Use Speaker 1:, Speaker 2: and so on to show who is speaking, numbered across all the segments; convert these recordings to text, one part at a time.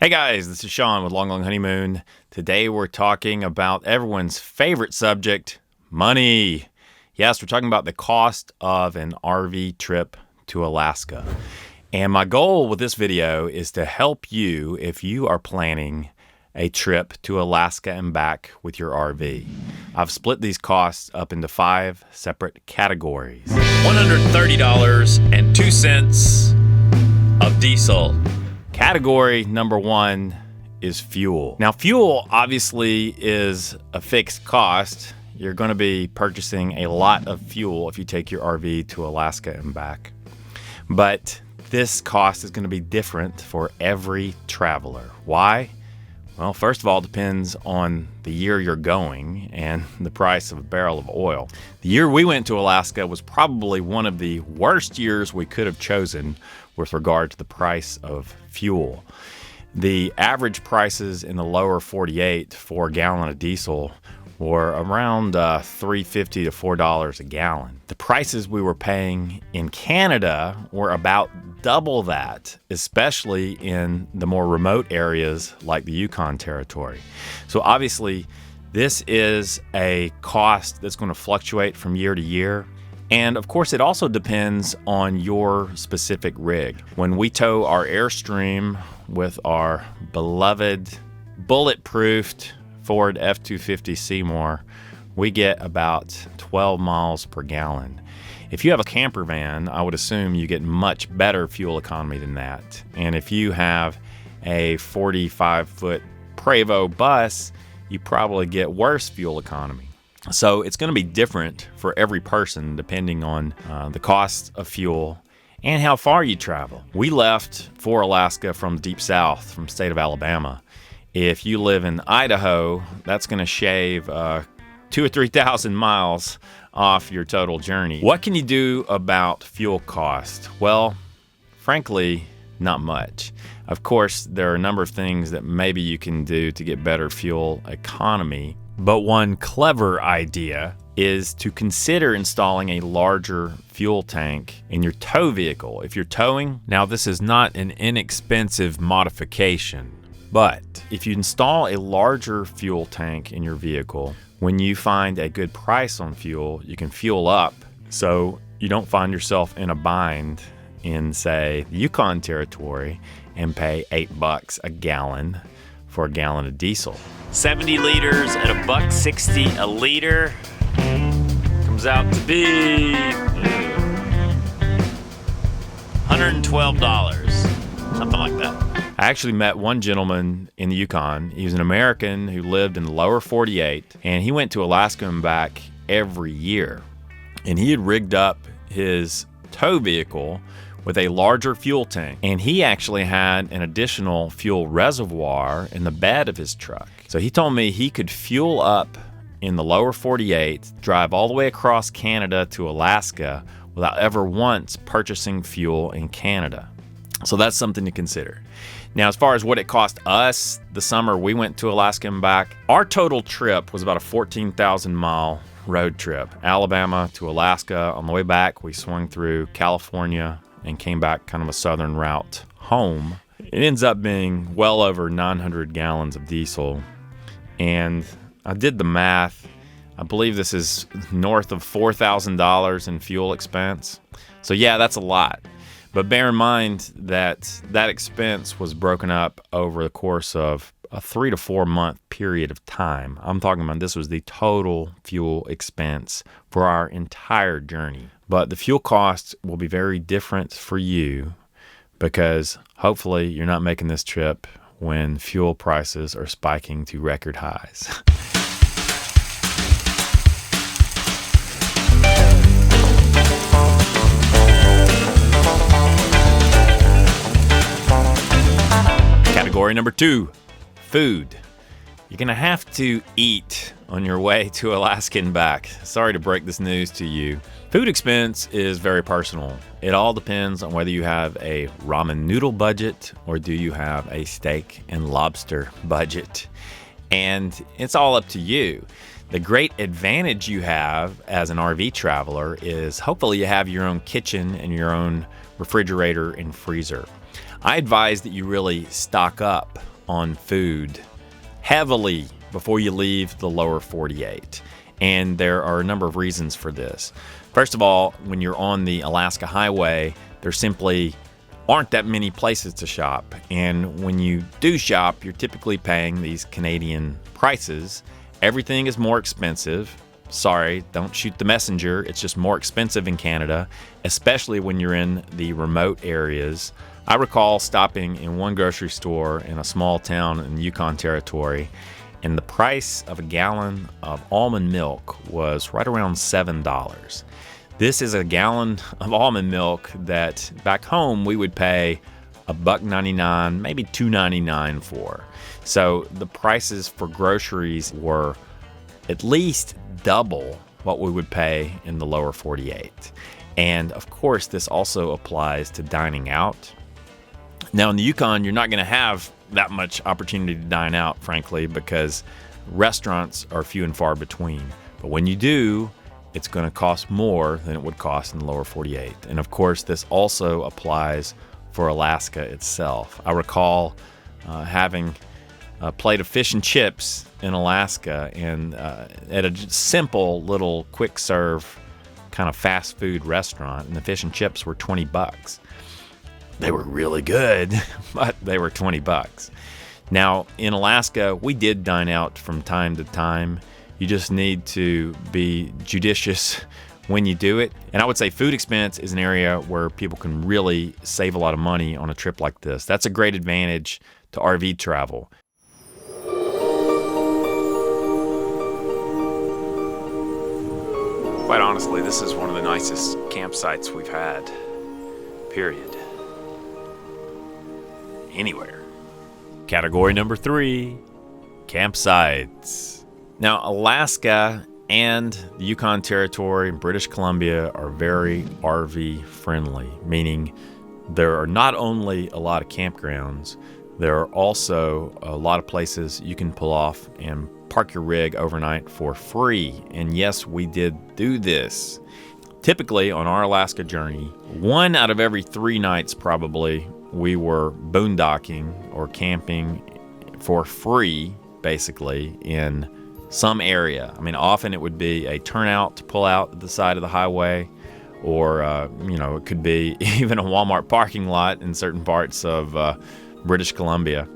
Speaker 1: Hey guys, this is Sean with Long Honeymoon. Today we're talking about everyone's favorite subject, money. Yes, we're talking about the cost of an RV trip to Alaska. And my goal with this video is to help you if you are planning a trip to Alaska and back with your RV. I've split these costs up into 5 separate categories. $130.02 of diesel. Category number 1 is fuel. Now, fuel obviously is a fixed cost. You're going to be purchasing a lot of fuel if you take your RV to Alaska and back. But this cost is going to be different for every traveler. Why? Well, first of all, it depends on the year you're going and the price of a barrel of oil. The year we went to Alaska was probably one of the worst years we could have chosen with regard to the price of fuel. The average prices in the lower 48 for a gallon of diesel were around $3.50 to $4 a gallon. The prices we were paying in Canada were about double that, especially in the more remote areas like the Yukon Territory. So obviously, this is a cost that's going to fluctuate from year to year. And of course, it also depends on your specific rig. When we tow our Airstream with our beloved bulletproofed Ford F-250 Seymour, we get about 12 miles per gallon. If you have a camper van, I would assume you get much better fuel economy than that. And if you have a 45-foot Prevost bus, you probably get worse fuel economy. So it's going to be different for every person depending on the cost of fuel and how far you travel. We left for Alaska from deep south, from the state of Alabama. If you live in Idaho, that's going to shave 2,000 or 3,000 miles off your total journey. What can you do about fuel cost? Well, frankly, not much. Of course, there are a number of things that maybe you can do to get better fuel economy. But one clever idea is to consider installing a larger fuel tank in your tow vehicle. If you're towing, now this is not an inexpensive modification, but if you install a larger fuel tank in your vehicle, when you find a good price on fuel, you can fuel up so you don't find yourself in a bind in, say, the Yukon Territory and pay $8 a gallon for a gallon of diesel. 70 liters at $1.60 a liter comes out to be $112, something like that. I actually met one gentleman in the Yukon. He was an American who lived in the lower 48, and he went to Alaska and back every year. And he had rigged up his tow vehicle with a larger fuel tank. And he actually had an additional fuel reservoir in the bed of his truck. So he told me he could fuel up in the lower 48, drive all the way across Canada to Alaska without ever once purchasing fuel in Canada. So that's something to consider. Now, as far as what it cost us the summer we went to Alaska and back, our total trip was about a 14,000 mile road trip. Alabama to Alaska. On the way back, we swung through California and came back kind of a southern route home. It ends up being well over 900 gallons of diesel. And I did the math. I believe this is north of $4,000 in fuel expense. So yeah, that's a lot. But bear in mind that that expense was broken up over the course of a 3 to 4 month period of time. I'm talking about this was the total fuel expense for our entire journey. But the fuel costs will be very different for you because hopefully you're not making this trip when fuel prices are spiking to record highs. Category number 2, food. You're gonna have to eat on your way to Alaska and back. Sorry to break this news to you. Food expense is very personal. It all depends on whether you have a ramen noodle budget or do you have a steak and lobster budget. And it's all up to you. The great advantage you have as an RV traveler is hopefully you have your own kitchen and your own refrigerator and freezer. I advise that you really stock up on food heavily before you leave the lower 48. And there are a number of reasons for this. First of all, when you're on the Alaska Highway, there simply aren't that many places to shop. And when you do shop, you're typically paying these Canadian prices. Everything is more expensive. Sorry, don't shoot the messenger. It's just more expensive in Canada, especially when you're in the remote areas. I recall stopping in one grocery store in a small town in Yukon Territory, and the price of a gallon of almond milk was right around $7. This is a gallon of almond milk that back home we would pay $1.99, maybe $2.99 for. So the prices for groceries were at least double what we would pay in the lower 48. And of course, this also applies to dining out. Now in the Yukon, you're not going to have that much opportunity to dine out, frankly, because restaurants are few and far between. But when you do, it's going to cost more than it would cost in the lower 48. And of course, this also applies for Alaska itself. I recall having a plate of fish and chips in Alaska, and at a simple little quick serve kind of fast food restaurant, and the fish and chips were $20. They were really good, but they were $20. Now, in Alaska, we did dine out from time to time. You just need to be judicious when you do it. And I would say food expense is an area where people can really save a lot of money on a trip like this. That's a great advantage to RV travel. Quite honestly, this is one of the nicest campsites we've had, period. Anywhere. Category number 3, campsites. Now, Alaska and the Yukon Territory and British Columbia are very RV friendly, meaning there are not only a lot of campgrounds, there are also a lot of places you can pull off and park your rig overnight for free. And yes, we did do this. Typically, on our Alaska journey, 1 out of every 3 nights probably, we were boondocking or camping for free, basically, in some area. I mean, often it would be a turnout to pull out the side of the highway, or, it could be even a Walmart parking lot in certain parts of British Columbia.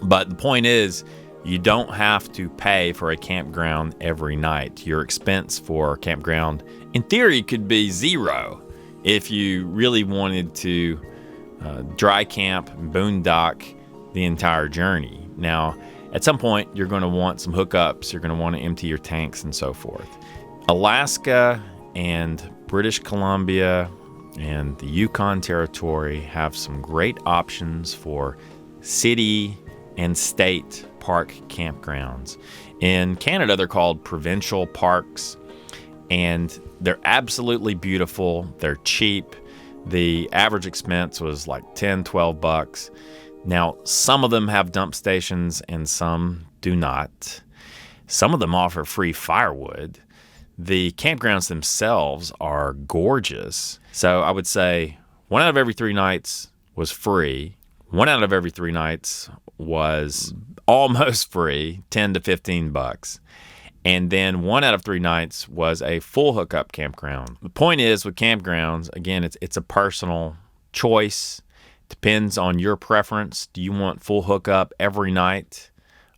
Speaker 1: But the point is, you don't have to pay for a campground every night. Your expense for a campground, in theory, could be $0 if you really wanted to dry camp and boondock the entire journey. Now, at some point, you're going to want some hookups. You're going to want to empty your tanks and so forth. Alaska and British Columbia and the Yukon Territory have some great options for city and state park campgrounds. In Canada, they're called provincial parks, and they're absolutely beautiful. They're cheap. The average expense was like $10-12. Now, some of them have dump stations and some do not. Some of them offer free firewood. The campgrounds themselves are gorgeous. So I would say 1 out of every 3 nights was free. 1 out of every 3 nights was almost free, $10 to $15. And then 1 out of 3 nights was a full hookup campground. The point is, with campgrounds, again, it's a personal choice. Depends on your preference. Do you want full hookup every night,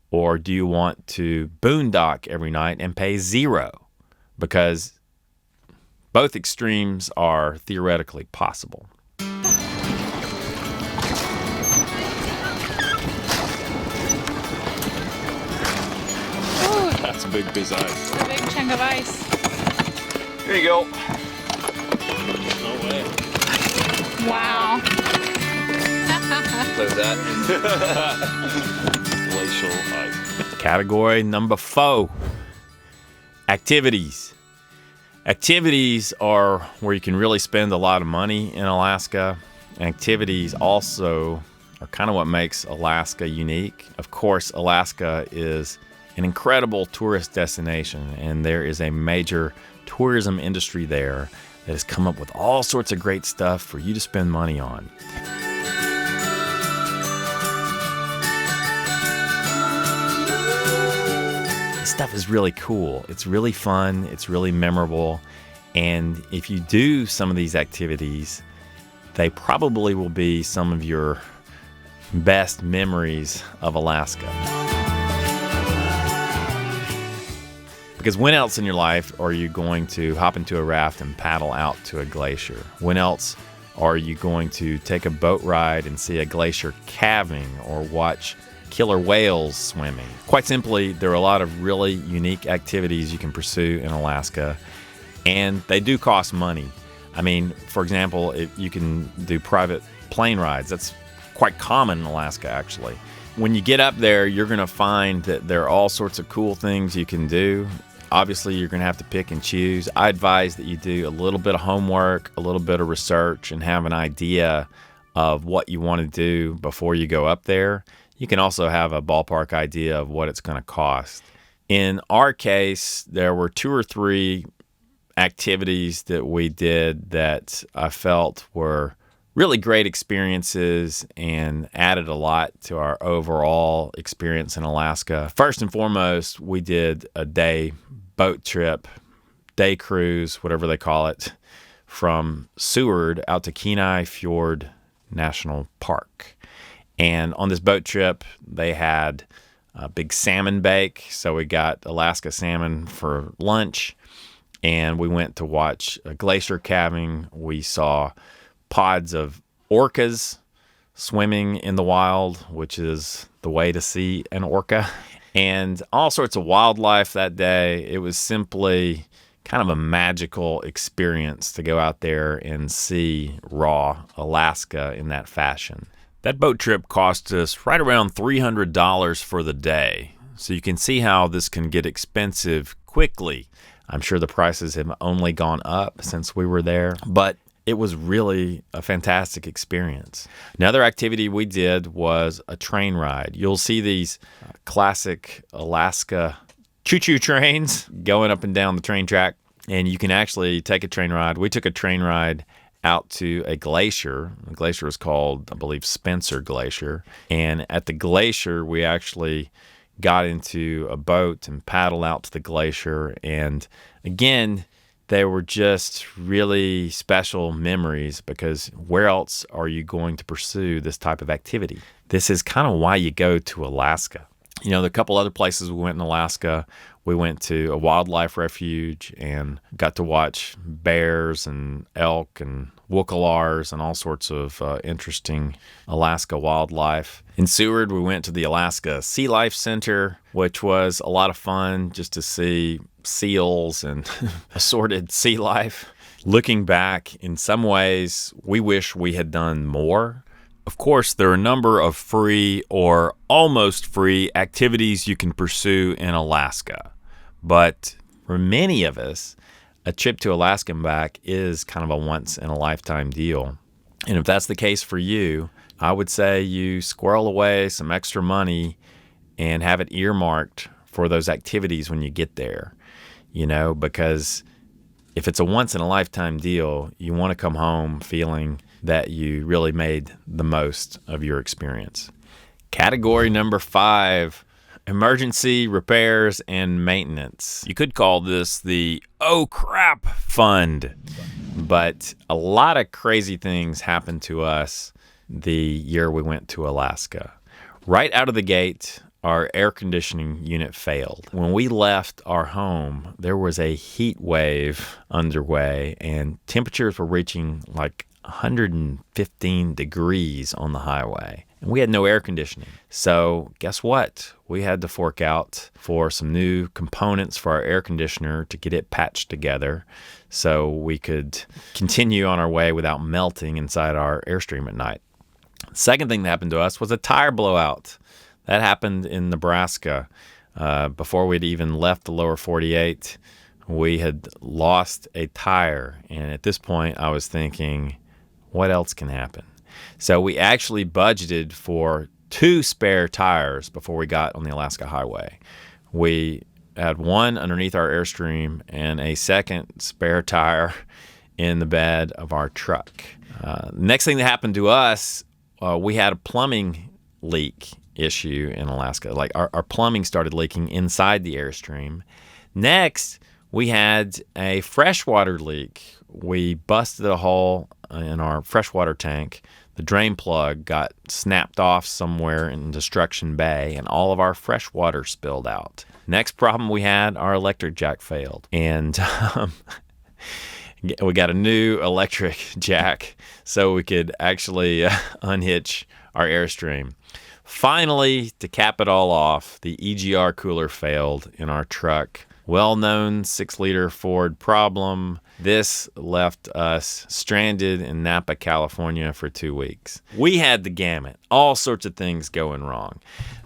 Speaker 1: or do you want to boondock every night and pay $0? Because both extremes are theoretically possible. That's a big piece of ice.
Speaker 2: It's a big chunk of ice.
Speaker 1: Here you go. No way.
Speaker 2: Wow.
Speaker 1: Close that. Glacial ice. Category number 4. Activities. Activities are where you can really spend a lot of money in Alaska. Activities also are kind of what makes Alaska unique. Of course, Alaska is an incredible tourist destination, and there is a major tourism industry there that has come up with all sorts of great stuff for you to spend money on. stuff is really cool. It's really fun. It's really memorable. And if you do some of these activities, they probably will be some of your best memories of Alaska. Because when else in your life are you going to hop into a raft and paddle out to a glacier? When else are you going to take a boat ride and see a glacier calving or watch killer whales swimming? Quite simply, there are a lot of really unique activities you can pursue in Alaska, and they do cost money. I mean, for example, you can do private plane rides. That's quite common in Alaska, actually. When you get up there, you're going to find that there are all sorts of cool things you can do. Obviously, you're going to have to pick and choose. I advise that you do a little bit of homework, a little bit of research, and have an idea of what you want to do before you go up there. You can also have a ballpark idea of what it's going to cost. In our case, there were 2 or 3 activities that we did that I felt were really great experiences and added a lot to our overall experience in Alaska. First and foremost, we did a day boat trip, day cruise, whatever they call it, from Seward out to Kenai Fjord National Park. And on this boat trip, they had a big salmon bake. So we got Alaska salmon for lunch, and we went to watch a glacier calving. We saw pods of orcas swimming in the wild, which is the way to see an orca, and all sorts of wildlife that day. It was simply kind of a magical experience to go out there and see raw Alaska in that fashion. That boat trip cost us right around $300 for the day, so you can see how this can get expensive quickly. I'm sure the prices have only gone up since we were there, but it was really a fantastic experience. Another activity we did was a train ride. You'll see these classic Alaska choo-choo trains going up and down the train track, and you can actually take a train ride. We took a train ride out to a glacier. The glacier is called, I believe, Spencer Glacier. And at the glacier, we actually got into a boat and paddled out to the glacier. And again, they were just really special memories, because where else are you going to pursue this type of activity? This is kind of why you go to Alaska. You know, there are a couple other places we went in Alaska. We went to a wildlife refuge and got to watch bears and elk and wookalars and all sorts of interesting Alaska wildlife. In Seward, we went to the Alaska Sea Life Center, which was a lot of fun just to see seals and assorted sea life. Looking back, in some ways, we wish we had done more. Of course, there are a number of free or almost free activities you can pursue in Alaska. But for many of us, a trip to Alaska and back is kind of a once-in-a-lifetime deal. And if that's the case for you, I would say you squirrel away some extra money and have it earmarked for those activities when you get there. You know, because if it's a once-in-a-lifetime deal, you want to come home feeling that you really made the most of your experience. Category number 5, emergency repairs and maintenance. You could call this the oh crap fund, but a lot of crazy things happened to us the year we went to Alaska. Right out of the gate, our air conditioning unit failed. When we left our home, there was a heat wave underway, and temperatures were reaching like 115 degrees on the highway. And we had no air conditioning. So guess what? We had to fork out for some new components for our air conditioner to get it patched together so we could continue on our way without melting inside our Airstream at night. Second thing that happened to us was a tire blowout. That happened in Nebraska. Before we'd even left the lower 48, we had lost a tire. And at this point, I was thinking, what else can happen? So we actually budgeted for 2 spare tires before we got on the Alaska Highway. We had one underneath our Airstream and a second spare tire in the bed of our truck. Next thing that happened to us, we had a plumbing leak issue in Alaska. Like our plumbing started leaking inside the Airstream. Next, we had a freshwater leak. We busted a hole in our freshwater tank. The drain plug got snapped off somewhere in Destruction Bay, and all of our fresh water spilled out. Next problem we had, our electric jack failed. And we got a new electric jack so we could actually unhitch our Airstream. Finally, to cap it all off, the EGR cooler failed in our truck. Well-known 6-liter Ford problem. This left us stranded in Napa, California for 2 weeks. We had the gamut, all sorts of things going wrong.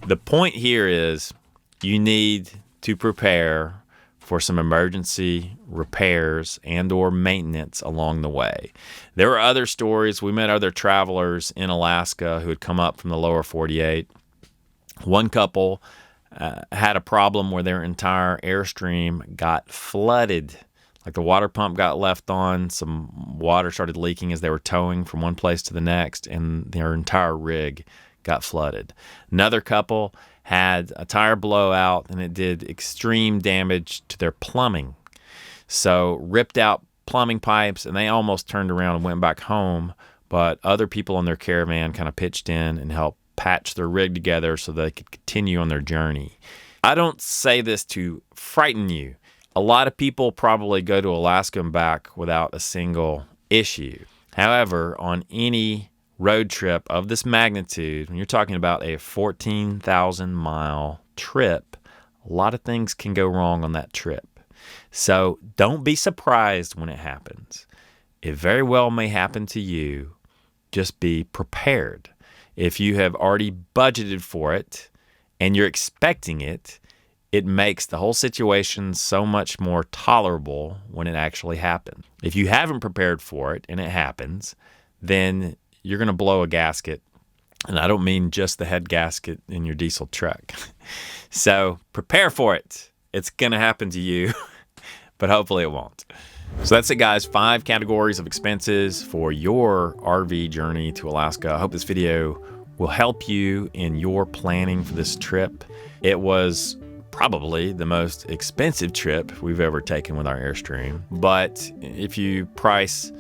Speaker 1: The point here is you need to prepare for some emergency repairs and or maintenance along the way. There were other stories. We met other travelers in Alaska who had come up from the lower 48. One couple had a problem where their entire Airstream got flooded. Like the water pump got left on, some water started leaking as they were towing from one place to the next, and their entire rig got flooded. Another couple had a tire blowout, and it did extreme damage to their plumbing. So ripped out plumbing pipes, and they almost turned around and went back home, but other people in their caravan kind of pitched in and helped patch their rig together so they could continue on their journey. I don't say this to frighten you. A lot of people probably go to Alaska and back without a single issue. However, on any road trip of this magnitude, when you're talking about a 14,000-mile trip, a lot of things can go wrong on that trip. So don't be surprised when it happens. It very well may happen to you. Just be prepared. If you have already budgeted for it and you're expecting it, it makes the whole situation so much more tolerable when it actually happens. If you haven't prepared for it and it happens, then you're going to blow a gasket. And I don't mean just the head gasket in your diesel truck. So prepare for it. It's going to happen to you, but hopefully it won't. So that's it, guys. 5 categories of expenses for your RV journey to Alaska. I hope this video will help you in your planning for this trip. It was probably the most expensive trip we've ever taken with our Airstream. But if you price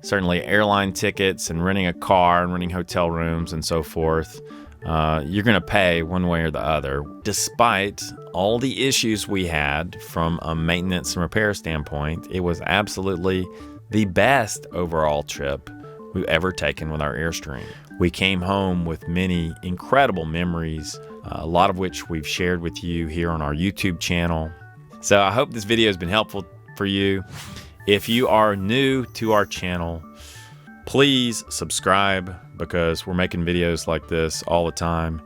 Speaker 1: certainly airline tickets and renting a car and renting hotel rooms and so forth, you're going to pay one way or the other. Despite all the issues we had from a maintenance and repair standpoint, it was absolutely the best overall trip we've ever taken with our Airstream. We came home with many incredible memories, a lot of which we've shared with you here on our YouTube channel. So I hope this video has been helpful for you. If you are new to our channel, please subscribe because we're making videos like this all the time.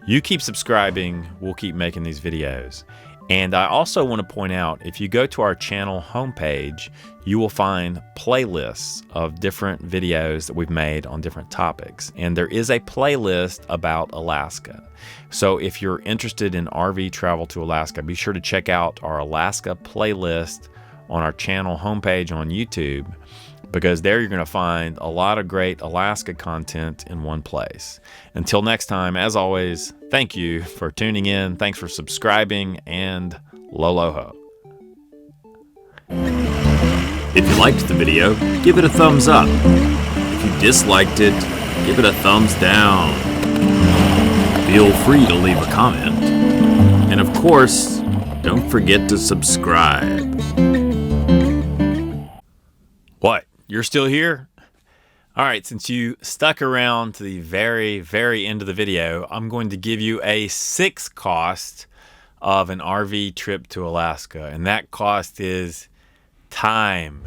Speaker 1: You keep subscribing, we'll keep making these videos. And I also want to point out, if you go to our channel homepage, you will find playlists of different videos that we've made on different topics. And there is a playlist about Alaska. So if you're interested in RV travel to Alaska, be sure to check out our Alaska playlist on our channel homepage on YouTube, because there you're going to find a lot of great Alaska content in one place. Until next time, as always, thank you for tuning in. Thanks for subscribing, and Loloho.
Speaker 3: If you liked the video, give it a thumbs up. If you disliked it, give it a thumbs down. Feel free to leave a comment. And of course, don't forget to subscribe.
Speaker 1: What? You're still here? All right, since you stuck around to the very, very end of the video, I'm going to give you a 6th cost of an RV trip to Alaska, and that cost is time.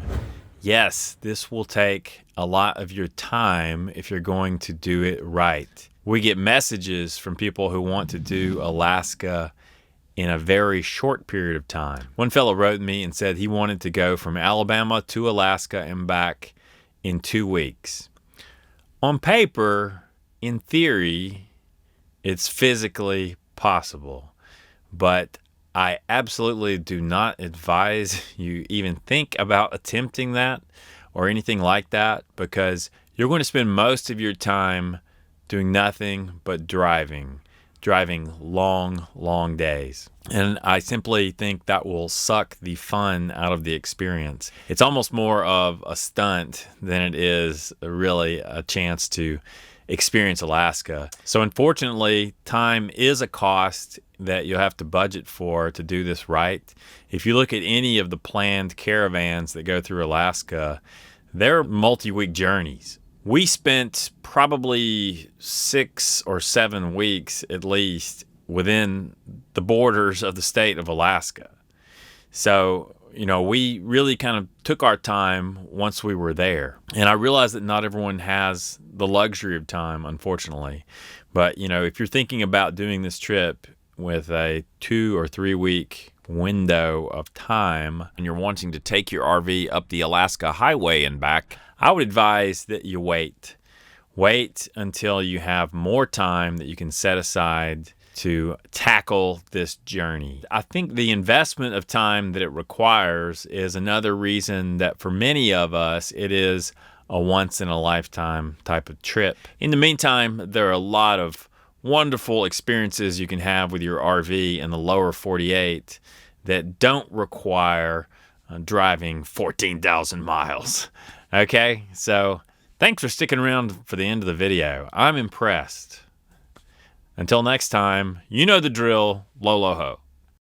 Speaker 1: Yes, this will take a lot of your time if you're going to do it right. We get messages from people who want to do Alaska in a very short period of time. One fellow wrote me and said he wanted to go from Alabama to Alaska and back in 2 weeks. On paper, in theory, it's physically possible, but I absolutely do not advise you even think about attempting that or anything like that, because you're going to spend most of your time doing nothing but driving. driving long, long days. And I simply think that will suck the fun out of the experience. It's almost more of a stunt than it is really a chance to experience Alaska. So unfortunately, time is a cost that you'll have to budget for to do this right. If you look at any of the planned caravans that go through Alaska, they're multi-week journeys. We spent probably 6 or 7 weeks at least within the borders of the state of Alaska. So, we really kind of took our time once we were there. And I realize that not everyone has the luxury of time, unfortunately. But, if you're thinking about doing this trip with a 2 or 3 week window of time and you're wanting to take your RV up the Alaska Highway and back, I would advise that you wait. Wait until you have more time that you can set aside to tackle this journey. I think the investment of time that it requires is another reason that for many of us, it is a once-in-a-lifetime type of trip. In the meantime, there are a lot of wonderful experiences you can have with your RV in the lower 48 that don't require driving 14,000 miles. Okay, so thanks for sticking around for the end of the video. I'm impressed. Until next time, you know the drill. Lo ho.